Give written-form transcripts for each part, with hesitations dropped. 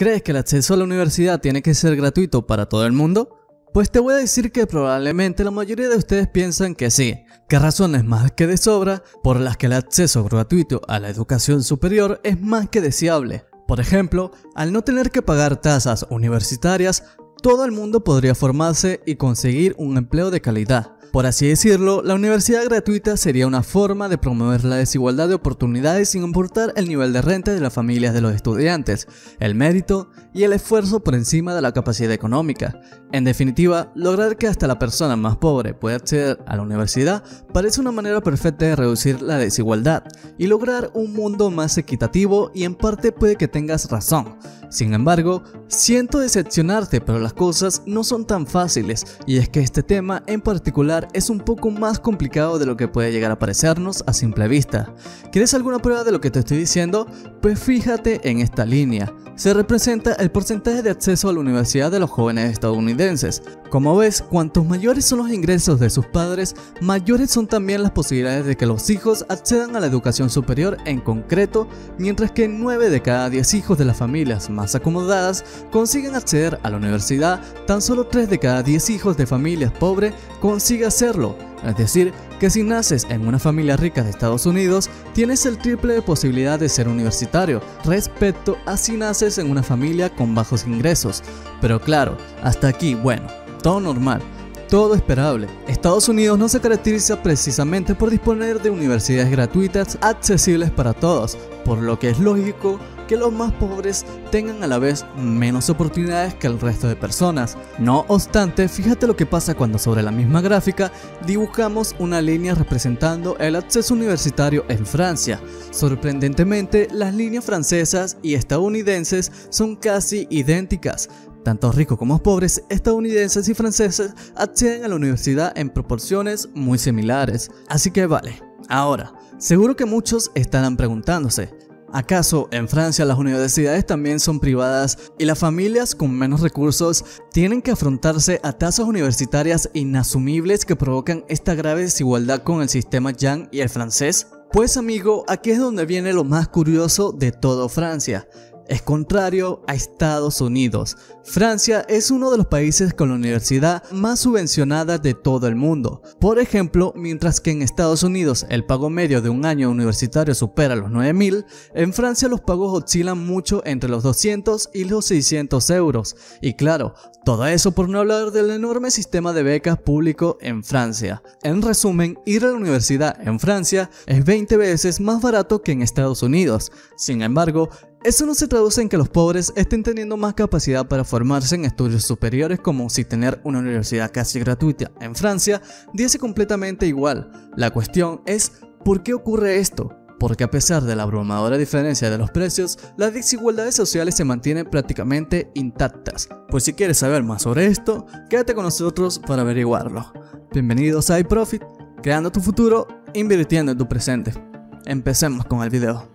¿Crees que el acceso a la universidad tiene que ser gratuito para todo el mundo? Pues te voy a decir que probablemente la mayoría de ustedes piensan que sí, que razones más que de sobra por las que el acceso gratuito a la educación superior es más que deseable. Por ejemplo, al no tener que pagar tasas universitarias, todo el mundo podría formarse y conseguir un empleo de calidad. Por así decirlo, la universidad gratuita sería una forma de promover la desigualdad de oportunidades sin importar el nivel de renta de las familias de los estudiantes, el mérito y el esfuerzo por encima de la capacidad económica. En definitiva, lograr que hasta la persona más pobre pueda acceder a la universidad parece una manera perfecta de reducir la desigualdad y lograr un mundo más equitativo, y en parte puede que tengas razón. Sin embargo, siento decepcionarte, pero las cosas no son tan fáciles, y es que este tema en particular es un poco más complicado de lo que puede llegar a parecernos a simple vista. ¿Quieres alguna prueba de lo que te estoy diciendo? Pues fíjate en esta línea. Se representa el porcentaje de acceso a la universidad de los jóvenes estadounidenses. Como ves, cuantos mayores son los ingresos de sus padres, mayores son también las posibilidades de que los hijos accedan a la educación superior en concreto, mientras que 9 de cada 10 hijos de las familias más acomodadas consiguen acceder a la universidad, tan solo 3 de cada 10 hijos de familias pobres consiguen hacerlo. Es decir, que si naces en una familia rica de Estados Unidos, tienes el triple de posibilidad de ser universitario respecto a si naces en una familia con bajos ingresos. Pero claro, hasta aquí, bueno, todo normal, todo esperable. Estados Unidos no se caracteriza precisamente por disponer de universidades gratuitas accesibles para todos, por lo que es lógico que los más pobres tengan a la vez menos oportunidades que el resto de personas. No obstante, fíjate lo que pasa cuando sobre la misma gráfica dibujamos una línea representando el acceso universitario en Francia. Sorprendentemente, las líneas francesas y estadounidenses son casi idénticas. Tanto ricos como pobres, estadounidenses y franceses acceden a la universidad en proporciones muy similares. Así que vale. Ahora, seguro que muchos estarán preguntándose, ¿acaso en Francia las universidades también son privadas y las familias con menos recursos tienen que afrontarse a tasas universitarias inasumibles que provocan esta grave desigualdad con el sistema Jean y el francés? Pues amigo, aquí es donde viene lo más curioso de todo Francia. Es contrario a Estados Unidos. Francia es uno de los países con la universidad más subvencionada de todo el mundo. Por ejemplo, mientras que en Estados Unidos el pago medio de un año universitario supera los 9.000, en Francia los pagos oscilan mucho entre los 200 y los 600 euros. Y claro, todo eso por no hablar del enorme sistema de becas público en Francia. En resumen, ir a la universidad en Francia es 20 veces más barato que en Estados Unidos. Sin embargo, eso no se traduce en que los pobres estén teniendo más capacidad para formarse en estudios superiores, como si tener una universidad casi gratuita en Francia diese completamente igual. La cuestión es, ¿por qué ocurre esto? Porque a pesar de la abrumadora diferencia de los precios, las desigualdades sociales se mantienen prácticamente intactas. Pues si quieres saber más sobre esto, quédate con nosotros para averiguarlo. Bienvenidos a iProfit, creando tu futuro, invirtiendo en tu presente. Empecemos con el video.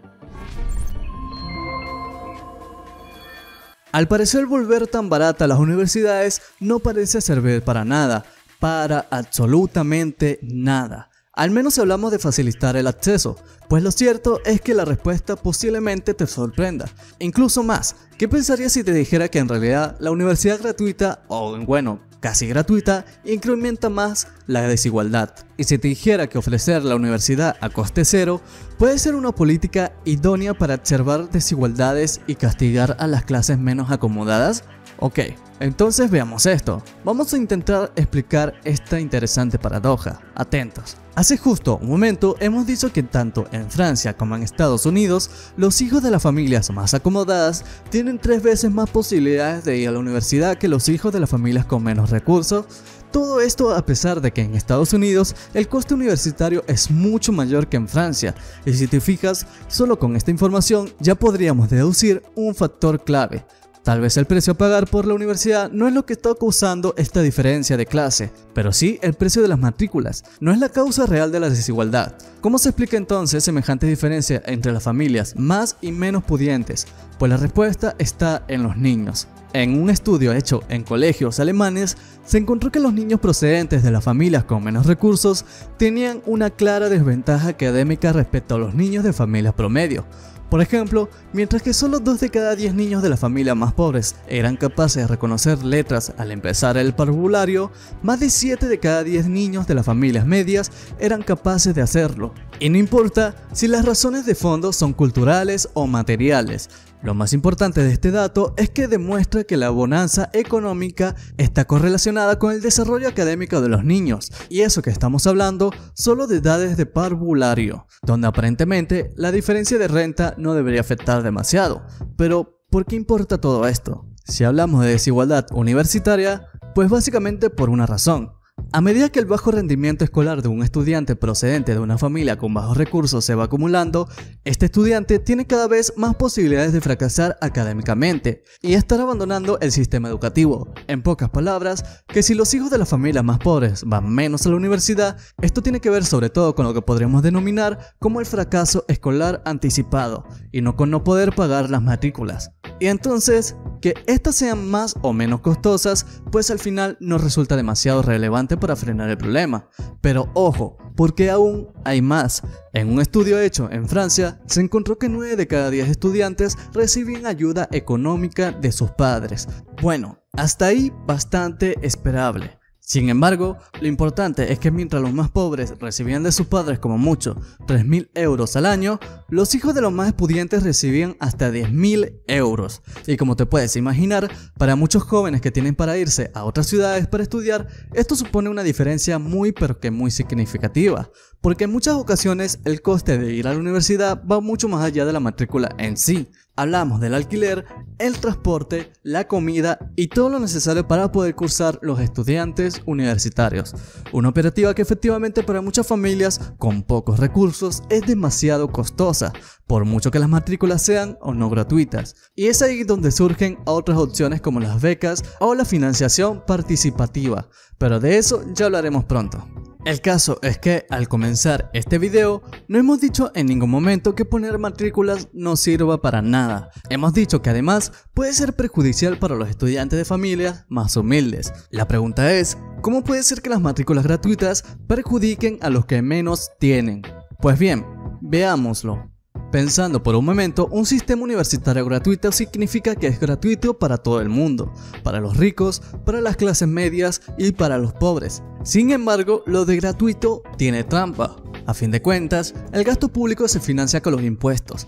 Al parecer, volver tan barata las universidades no parece servir para nada, para absolutamente nada. Al menos si hablamos de facilitar el acceso, pues lo cierto es que la respuesta posiblemente te sorprenda. Incluso más, ¿qué pensarías si te dijera que en realidad la universidad gratuita, o bueno, casi gratuita, incrementa más la desigualdad? Y si te dijera que ofrecer la universidad a coste cero puede ser una política idónea para observar desigualdades y castigar a las clases menos acomodadas? Ok, entonces veamos esto. Vamos a intentar explicar esta interesante paradoja. Atentos. Hace justo un momento hemos dicho que tanto en Francia como en Estados Unidos, los hijos de las familias más acomodadas tienen 3 veces más posibilidades de ir a la universidad que los hijos de las familias con menos recursos. Todo esto a pesar de que en Estados Unidos el coste universitario es mucho mayor que en Francia. Y si te fijas, solo con esta información ya podríamos deducir un factor clave. Tal vez el precio a pagar por la universidad no es lo que está causando esta diferencia de clase, pero sí el precio de las matrículas. No es la causa real de la desigualdad. ¿Cómo se explica entonces semejante diferencia entre las familias más y menos pudientes? Pues la respuesta está en los niños. En un estudio hecho en colegios alemanes, se encontró que los niños procedentes de las familias con menos recursos tenían una clara desventaja académica respecto a los niños de familias promedio. Por ejemplo, mientras que solo 2 de cada 10 niños de las familias más pobres eran capaces de reconocer letras al empezar el parvulario, más de 7 de cada 10 niños de las familias medias eran capaces de hacerlo. Y no importa si las razones de fondo son culturales o materiales, lo más importante de este dato es que demuestra que la bonanza económica está correlacionada con el desarrollo académico de los niños, y eso que estamos hablando solo de edades de parvulario, donde aparentemente la diferencia de renta no debería afectar demasiado. Pero, ¿por qué importa todo esto? Si hablamos de desigualdad universitaria, pues básicamente por una razón. A medida que el bajo rendimiento escolar de un estudiante procedente de una familia con bajos recursos se va acumulando, este estudiante tiene cada vez más posibilidades de fracasar académicamente y estar abandonando el sistema educativo. En pocas palabras, que si los hijos de las familias más pobres van menos a la universidad, esto tiene que ver sobre todo con lo que podríamos denominar como el fracaso escolar anticipado, y no con no poder pagar las matrículas. Y entonces, que estas sean más o menos costosas, pues al final no resulta demasiado relevante para frenar el problema. Pero ojo, porque aún hay más. En un estudio hecho en Francia, se encontró que 9 de cada 10 estudiantes recibían ayuda económica de sus padres. Bueno, hasta ahí bastante esperable. Sin embargo, lo importante es que mientras los más pobres recibían de sus padres como mucho 3.000 euros al año, los hijos de los más pudientes recibían hasta 10.000 euros. Y como te puedes imaginar, para muchos jóvenes que tienen para irse a otras ciudades para estudiar, esto supone una diferencia muy pero que muy significativa, porque en muchas ocasiones el coste de ir a la universidad va mucho más allá de la matrícula en sí. Hablamos del alquiler, el transporte, la comida y todo lo necesario para poder cursar los estudiantes universitarios. Una operativa que efectivamente para muchas familias con pocos recursos es demasiado costosa, por mucho que las matrículas sean o no gratuitas. Y es ahí donde surgen otras opciones como las becas o la financiación participativa, pero de eso ya hablaremos pronto. El caso es que al comenzar este video no hemos dicho en ningún momento que poner matrículas no sirva para nada. Hemos dicho que además puede ser perjudicial para los estudiantes de familias más humildes. La pregunta es, ¿cómo puede ser que las matrículas gratuitas perjudiquen a los que menos tienen? Pues bien, veámoslo. Pensando por un momento, un sistema universitario gratuito significa que es gratuito para todo el mundo, para los ricos, para las clases medias y para los pobres. Sin embargo, lo de gratuito tiene trampa. A fin de cuentas, el gasto público se financia con los impuestos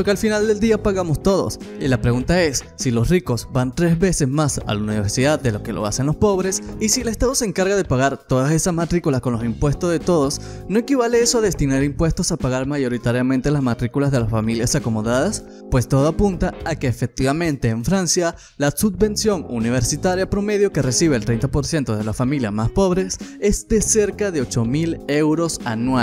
que al final del día pagamos todos. Y la pregunta es, si los ricos van 3 veces más a la universidad de lo que lo hacen los pobres, y si el Estado se encarga de pagar todas esas matrículas con los impuestos de todos, ¿no equivale eso a destinar impuestos a pagar mayoritariamente las matrículas de las familias acomodadas? Pues todo apunta a que efectivamente en Francia, la subvención universitaria promedio que recibe el 30% de las familias más pobres es de cerca de 8.000 euros anuales.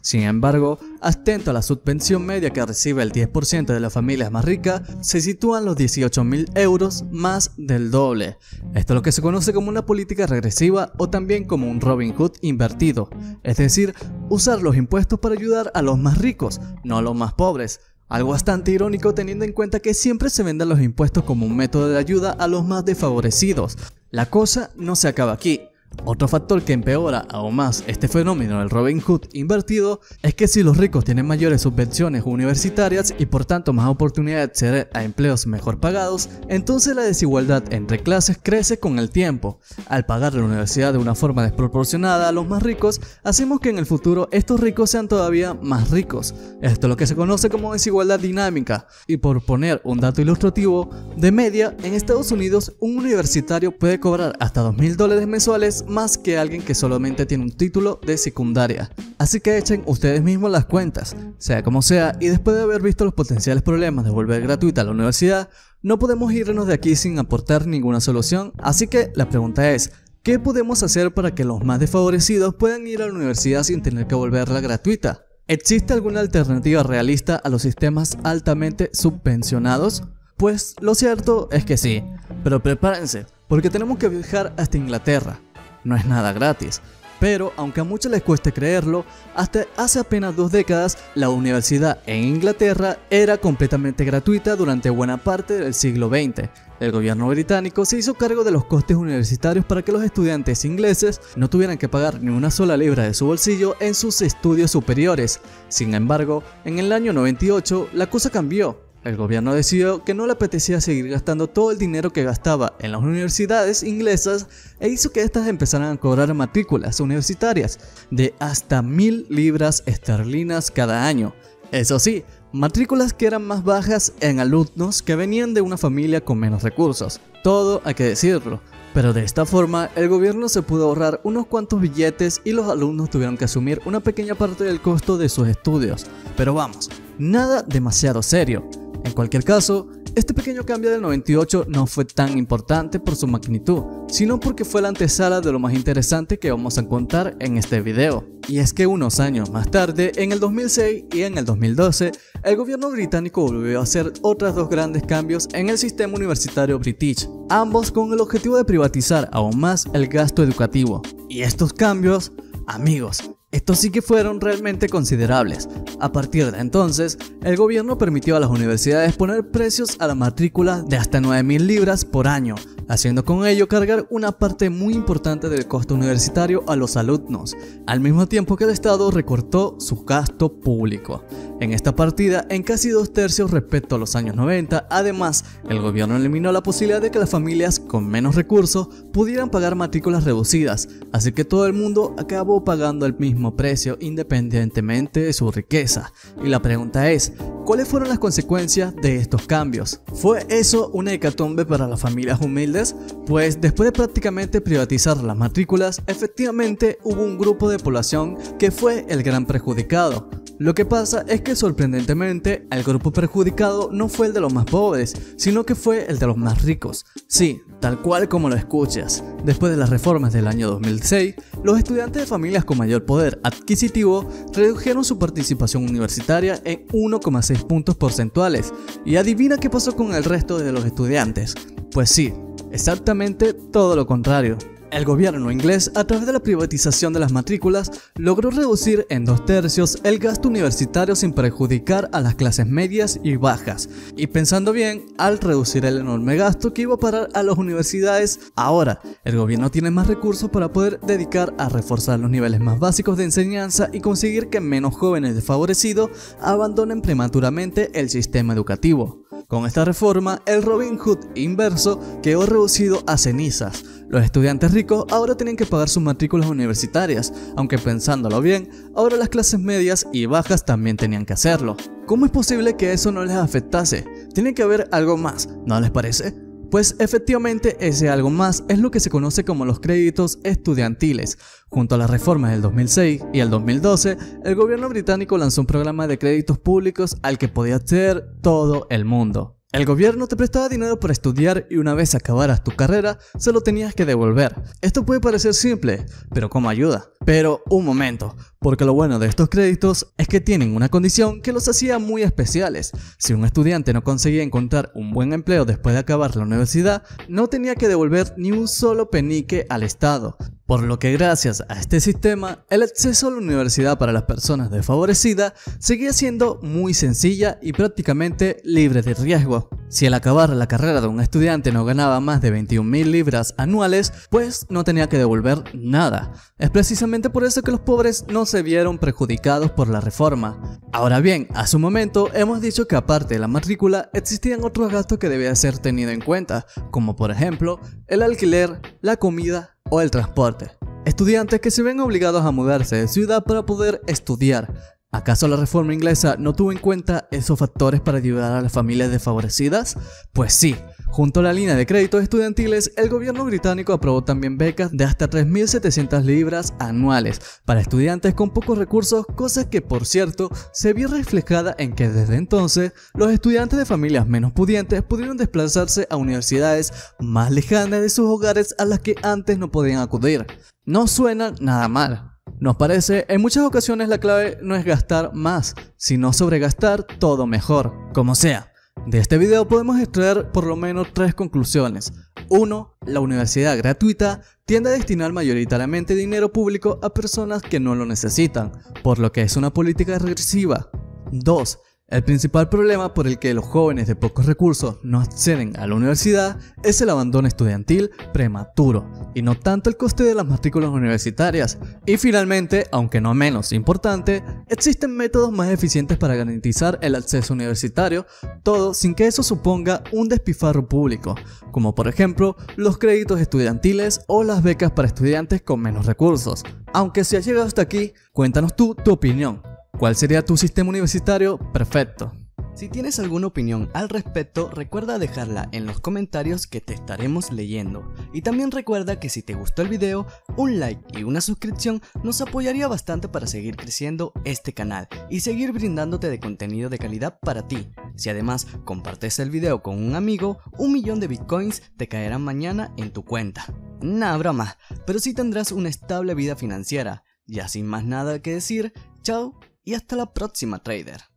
Sin embargo, atento a la subvención media que recibe el 10% de las familias más ricas, se sitúan los 18.000 euros, más del doble. Esto es lo que se conoce como una política regresiva o también como un Robin Hood invertido, es decir, usar los impuestos para ayudar a los más ricos, no a los más pobres. Algo bastante irónico teniendo en cuenta que siempre se venden los impuestos como un método de ayuda a los más desfavorecidos. La cosa no se acaba aquí. Otro factor que empeora aún más este fenómeno del Robin Hood invertido es que si los ricos tienen mayores subvenciones universitarias y por tanto más oportunidad de acceder a empleos mejor pagados, entonces la desigualdad entre clases crece con el tiempo. Al pagar la universidad de una forma desproporcionada a los más ricos, hacemos que en el futuro estos ricos sean todavía más ricos. Esto es lo que se conoce como desigualdad dinámica. Y por poner un dato ilustrativo, de media en Estados Unidos un universitario puede cobrar hasta $2.000 mensuales más que alguien que solamente tiene un título de secundaria. Así que echen ustedes mismos las cuentas. Sea como sea, y después de haber visto los potenciales problemas de volver gratuita a la universidad, no podemos irnos de aquí sin aportar ninguna solución. Así que la pregunta es, ¿qué podemos hacer para que los más desfavorecidos puedan ir a la universidad sin tener que volverla gratuita? ¿Existe alguna alternativa realista a los sistemas altamente subvencionados? Pues lo cierto es que sí, pero prepárense, porque tenemos que viajar hasta Inglaterra. No es nada gratis. Pero, aunque a muchos les cueste creerlo, hasta hace apenas 2 décadas, la universidad en Inglaterra era completamente gratuita durante buena parte del siglo XX. El gobierno británico se hizo cargo de los costes universitarios para que los estudiantes ingleses no tuvieran que pagar ni una sola libra de su bolsillo en sus estudios superiores. Sin embargo, en el año 98 la cosa cambió. El gobierno decidió que no le apetecía seguir gastando todo el dinero que gastaba en las universidades inglesas e hizo que éstas empezaran a cobrar matrículas universitarias de hasta 1000 libras esterlinas cada año. Eso sí, matrículas que eran más bajas en alumnos que venían de una familia con menos recursos. Todo hay que decirlo. Pero de esta forma, el gobierno se pudo ahorrar unos cuantos billetes y los alumnos tuvieron que asumir una pequeña parte del costo de sus estudios. Pero vamos, nada demasiado serio. En cualquier caso, este pequeño cambio del 98 no fue tan importante por su magnitud, sino porque fue la antesala de lo más interesante que vamos a contar en este video. Y es que unos años más tarde, en el 2006 y en el 2012, el gobierno británico volvió a hacer otros 2 grandes cambios en el sistema universitario british, ambos con el objetivo de privatizar aún más el gasto educativo. Y estos cambios, amigos, estos sí que fueron realmente considerables. A partir de entonces, el gobierno permitió a las universidades poner precios a la matrícula de hasta 9000 libras por año, haciendo con ello cargar una parte muy importante del costo universitario a los alumnos, al mismo tiempo que el Estado recortó su gasto público. En esta partida, en casi 2/3 respecto a los años 90, además, el gobierno eliminó la posibilidad de que las familias con menos recursos pudieran pagar matrículas reducidas, así que todo el mundo acabó pagando el mismo precio independientemente de su riqueza. Y la pregunta es, ¿cuáles fueron las consecuencias de estos cambios? ¿Fue eso una hecatombe para las familias humildes? Pues después de prácticamente privatizar las matrículas, efectivamente hubo un grupo de población que fue el gran perjudicado. Lo que pasa es que sorprendentemente el grupo perjudicado no fue el de los más pobres, sino que fue el de los más ricos. Sí, tal cual como lo escuchas. Después de las reformas del año 2006, los estudiantes de familias con mayor poder adquisitivo redujeron su participación universitaria en 1,6 puntos porcentuales. ¿Y adivina qué pasó con el resto de los estudiantes? Pues sí, exactamente todo lo contrario. El gobierno inglés, a través de la privatización de las matrículas, logró reducir en 2/3 el gasto universitario sin perjudicar a las clases medias y bajas. Y pensando bien, al reducir el enorme gasto que iba a parar a las universidades, ahora el gobierno tiene más recursos para poder dedicar a reforzar los niveles más básicos de enseñanza y conseguir que menos jóvenes desfavorecidos abandonen prematuramente el sistema educativo. Con esta reforma, el Robin Hood inverso quedó reducido a cenizas. Los estudiantes ricos ahora tienen que pagar sus matrículas universitarias, aunque pensándolo bien, ahora las clases medias y bajas también tenían que hacerlo. ¿Cómo es posible que eso no les afectase? Tiene que haber algo más, ¿no les parece? Pues efectivamente ese algo más es lo que se conoce como los créditos estudiantiles. Junto a las reformas del 2006 y el 2012, el gobierno británico lanzó un programa de créditos públicos al que podía acceder todo el mundo. El gobierno te prestaba dinero para estudiar y una vez acabaras tu carrera, se lo tenías que devolver. Esto puede parecer simple, pero ¿cómo ayuda? Pero un momento, porque lo bueno de estos créditos es que tienen una condición que los hacía muy especiales. Si un estudiante no conseguía encontrar un buen empleo después de acabar la universidad, no tenía que devolver ni un solo penique al Estado. Por lo que gracias a este sistema, el acceso a la universidad para las personas desfavorecidas seguía siendo muy sencilla y prácticamente libre de riesgo. Si al acabar la carrera de un estudiante no ganaba más de 21.000 libras anuales, pues no tenía que devolver nada. Es precisamente por eso que los pobres no se vieron perjudicados por la reforma. Ahora bien, a su momento hemos dicho que aparte de la matrícula existían otros gastos que debían ser tenidos en cuenta, como por ejemplo el alquiler, la comida o el transporte. Estudiantes que se ven obligados a mudarse de ciudad para poder estudiar. ¿Acaso la reforma inglesa no tuvo en cuenta esos factores para ayudar a las familias desfavorecidas? Pues sí, junto a la línea de créditos estudiantiles, el gobierno británico aprobó también becas de hasta 3.700 libras anuales para estudiantes con pocos recursos, cosa que por cierto se vio reflejada en que desde entonces los estudiantes de familias menos pudientes pudieron desplazarse a universidades más lejanas de sus hogares a las que antes no podían acudir. No suena nada mal. Nos parece, en muchas ocasiones la clave no es gastar más, sino sobregastar todo mejor. Como sea, de este video podemos extraer por lo menos 3 conclusiones. 1. La universidad gratuita tiende a destinar mayoritariamente dinero público a personas que no lo necesitan, por lo que es una política regresiva. 2. El principal problema por el que los jóvenes de pocos recursos no acceden a la universidad es el abandono estudiantil prematuro, y no tanto el coste de las matrículas universitarias. Y finalmente, aunque no menos importante, existen métodos más eficientes para garantizar el acceso universitario, todo sin que eso suponga un despilfarro público, como por ejemplo los créditos estudiantiles o las becas para estudiantes con menos recursos. Aunque si has llegado hasta aquí, cuéntanos tú tu opinión. ¿Cuál sería tu sistema universitario perfecto? Si tienes alguna opinión al respecto, recuerda dejarla en los comentarios que te estaremos leyendo. Y también recuerda que si te gustó el video, un like y una suscripción nos apoyaría bastante para seguir creciendo este canal y seguir brindándote de contenido de calidad para ti. Si además compartes el video con un amigo, 1.000.000 de bitcoins te caerán mañana en tu cuenta. Nah, broma, pero sí tendrás una estable vida financiera. Ya sin más nada que decir, chao y hasta la próxima, trader.